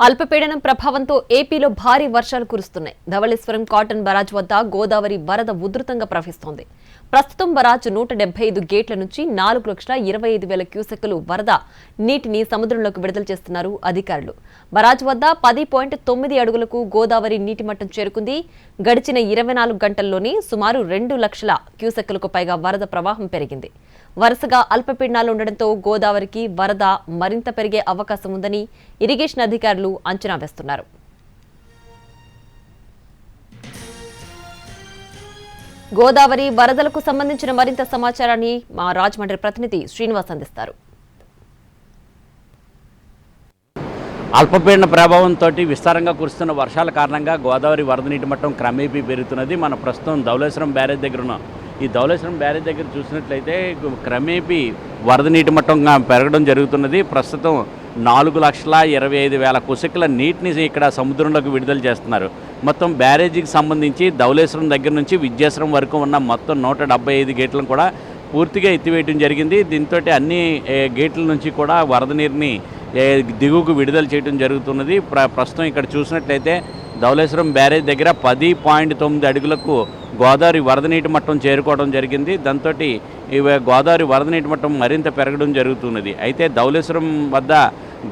అల్పపీడనం ప్రభావంతో ఏపీలో భారీ వర్షాలు కురుస్తున్నాయి. ధవళేశ్వరం కాటన్ బరాజ్ వద్ద గోదావరి వరద ఉధృతంగా ప్రవహిస్తోంది. ప్రస్తుతం బరాజ్ 175 గేట్ల నుంచి 4,25,000 క్యూసెక్కులు వరద నీటిని సముద్రంలోకి విడుదల చేస్తున్నారు అధికారులు. బరాజ్ వద్ద 10.9 అడుగులకు గోదావరి నీటి మట్టం చేరుకుంది. గడిచిన 24 గంటల్లోనే సుమారు 2 లక్షల క్యూసెక్కులకు పైగా వరద ప్రవాహం పెరిగింది. వరుసగా అల్పపీడనాలు ఉండడంతో గోదావరికి వరద మరింత పెరిగే అవకాశం ఉందని ఇరిగేషన్ అధికారులు అంచనా వేస్తున్నారు. గోదావరి వరదలకు సంబంధించిన మరింత సమాచారాన్ని మా రాజమండ్రి ప్రతినిధి శ్రీనివాస్ అందిస్తారు. అల్పపీడన ప్రభావంతో విస్తారంగా కురుస్తున్న వర్షాల కారణంగా గోదావరి వరద నీటి మట్టం క్రమేపీ పెరుగుతున్నది. మన ప్రస్తుతం ధవళేశ్వరం బ్యారేజ్ దగ్గర ఉన్నాం. ఈ ధవళేశ్వరం బ్యారేజ్ దగ్గర చూసినట్లయితే క్రమేపీ వరద నీటి మట్టం పెరగడం జరుగుతున్నది. ప్రస్తుతం 4,25,000 క్యూసెక్కుల నీటిని ఇక్కడ సముద్రంలోకి విడుదల చేస్తున్నారు. మొత్తం బ్యారేజీకి సంబంధించి ధవళేశ్వరం దగ్గర నుంచి విద్యాశ్వరం వరకు ఉన్న మొత్తం 175 గేట్లను కూడా పూర్తిగా ఎత్తివేయడం జరిగింది. దీంతో అన్ని గేట్ల నుంచి కూడా వరద నీరుని దిగువకు విడుదల చేయడం జరుగుతున్నది. ప్రస్తుతం ఇక్కడ చూసినట్లయితే ధవళేశ్వరం బ్యారేజ్ దగ్గర 10.9 అడుగులకు గోదావరి వరద నీటి మట్టం చేరుకోవడం జరిగింది. దాంతో గోదావరి వరద నీటి మట్టం మరింత పెరగడం జరుగుతున్నది. అయితే ధవళేశ్వరం వద్ద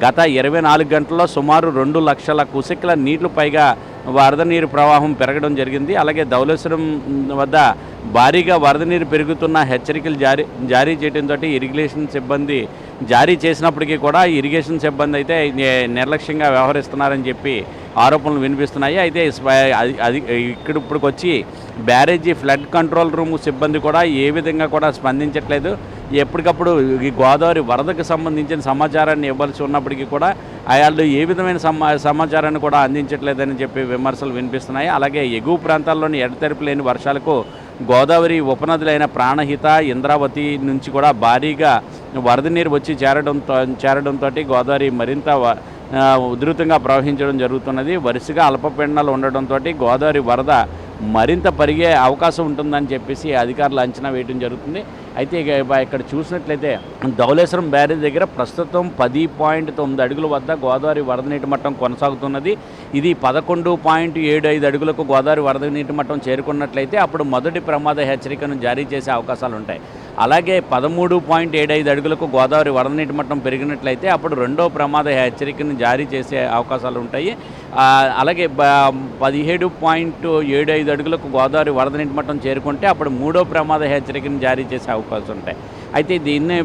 గత 24 గంటల్లో సుమారు 2 లక్షల క్యూసెక్కుల నీళ్లు పైగా వరద నీరు ప్రవాహం పెరగడం జరిగింది. అలాగే ధవళేశ్వరం వద్ద భారీగా వరద నీరు పెరుగుతున్న హెచ్చరికలు జారీ చేయడంతో ఇరిగేషన్ సిబ్బంది జారీ చేసినప్పటికీ కూడా ఇరిగేషన్ సిబ్బంది అయితే నిర్లక్ష్యంగా వ్యవహరిస్తున్నారని చెప్పి ఆరోపణలు వినిపిస్తున్నాయి. అయితే ఇప్పటికి వచ్చి బ్యారేజీ ఫ్లడ్ కంట్రోల్ రూమ్ సిబ్బంది కూడా ఏ విధంగా కూడా స్పందించట్లేదు. ఎప్పటికప్పుడు ఈ గోదావరి వరదకు సంబంధించిన సమాచారాన్ని ఇవ్వాల్సి ఉన్నప్పటికీ కూడా వాళ్ళు ఏ విధమైన సమాచారాన్ని కూడా అందించట్లేదని చెప్పి విమర్శలు వినిపిస్తున్నాయి. అలాగే ఎగువ ప్రాంతాల్లోని ఎడతెరిపి లేని వర్షాలకు గోదావరి ఉపనదులైన ప్రాణహిత, ఇంద్రావతి నుంచి కూడా భారీగా వరద నీరు వచ్చి చేరడంతో గోదావరి మరింత ఉధృతంగా ప్రవహించడం జరుగుతున్నది. వరుసగా అల్పపీడనాలు ఉండడంతో గోదావరి వరద మరింత పెరిగే అవకాశం ఉంటుందని చెప్పేసి అధికారులు అంచనా వేయడం జరుగుతుంది. అయితే ఇక్కడ చూసినట్లయితే ధవళేశ్వరం బ్యారేజ్ దగ్గర ప్రస్తుతం 10.9 అడుగుల వద్ద గోదావరి వరద నీటి మట్టం కొనసాగుతున్నది. ఇది 11.75 అడుగులకు గోదావరి వరద నీటి మట్టం చేరుకున్నట్లయితే అప్పుడు మొదటి ప్రమాద హెచ్చరికను జారీ చేసే అవకాశాలు ఉంటాయి. అలాగే 13.75 అడుగులకు గోదావరి వరద నీటి మట్టం పెరిగినట్లయితే అప్పుడు రెండో ప్రమాద హెచ్చరికను జారీ చేసే అవకాశాలు ఉంటాయి. అలాగే 17.75 అడుగులకు గోదావరి వరద నీటి మట్టం చేరుకుంటే అప్పుడు మూడో ప్రమాద హెచ్చరికను జారీ చేసే అవకాశం ఉంటాయి. అయితే దీన్ని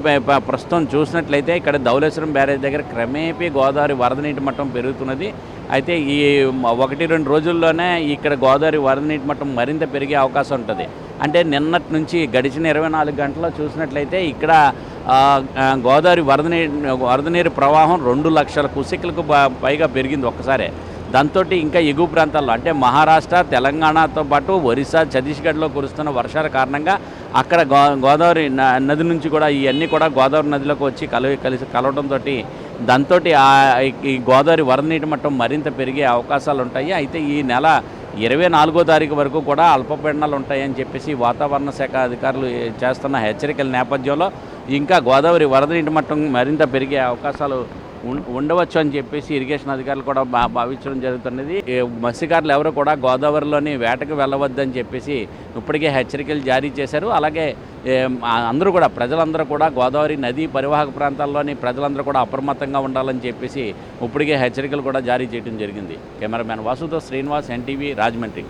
ప్రస్తుతం చూసినట్లయితే ఇక్కడ ధవళేశ్వరం బ్యారేజ్ దగ్గర క్రమేపీ గోదావరి వరద నీటి మట్టం పెరుగుతున్నది. అయితే ఈ 1-2 రోజుల్లోనే ఇక్కడ గోదావరి వరద నీటి మట్టం మరింత పెరిగే అవకాశం ఉంటుంది. అంటే నిన్నటి నుంచి గడిచిన 24 గంటల్లో చూసినట్లయితే ఇక్కడ గోదావరి వరద నీరు ప్రవాహం 2 లక్షల క్యూసెక్కులకు పైగా పెరిగింది ఒక్కసారే. దాంతో ఇంకా ఎగువ ప్రాంతాల్లో అంటే మహారాష్ట్ర, తెలంగాణతో పాటు ఒరిస్సా, ఛత్తీస్గఢ్లో కురుస్తున్న వర్షాల కారణంగా అక్కడ గోదావరి నది నుంచి కూడా ఇవన్నీ కూడా గోదావరి నదిలోకి వచ్చి కలవడంతో దాంతో ఈ గోదావరి వరద నీటి మట్టం మరింత పెరిగే అవకాశాలు ఉంటాయి. అయితే ఈ నెల 24వ తారీఖు వరకు కూడా అల్పపీడనాలు ఉంటాయని చెప్పేసి వాతావరణ శాఖ అధికారులు చేస్తున్న హెచ్చరికల నేపథ్యంలో ఇంకా గోదావరి వరద నీటి మట్టం మరింత పెరిగే అవకాశాలు ఉండవచ్చు అని చెప్పేసి ఇరిగేషన్ అధికారులు కూడా భావించడం జరుగుతున్నది. మత్స్యకారులు ఎవరు కూడా గోదావరిలోని వేటకు వెళ్ళవద్దని చెప్పేసి ఇప్పటికే హెచ్చరికలు జారీ చేశారు. అలాగే అందరూ కూడా ప్రజలందరూ కూడా గోదావరి నదీ పరివాహక ప్రాంతాల్లోని ప్రజలందరూ కూడా అప్రమత్తంగా ఉండాలని చెప్పేసి ఇప్పటికే హెచ్చరికలు కూడా జారీ చేయడం జరిగింది. కెమెరామ్యాన్ వాసుతో శ్రీనివాస్, ఎన్టీవీ, రాజమండ్రి.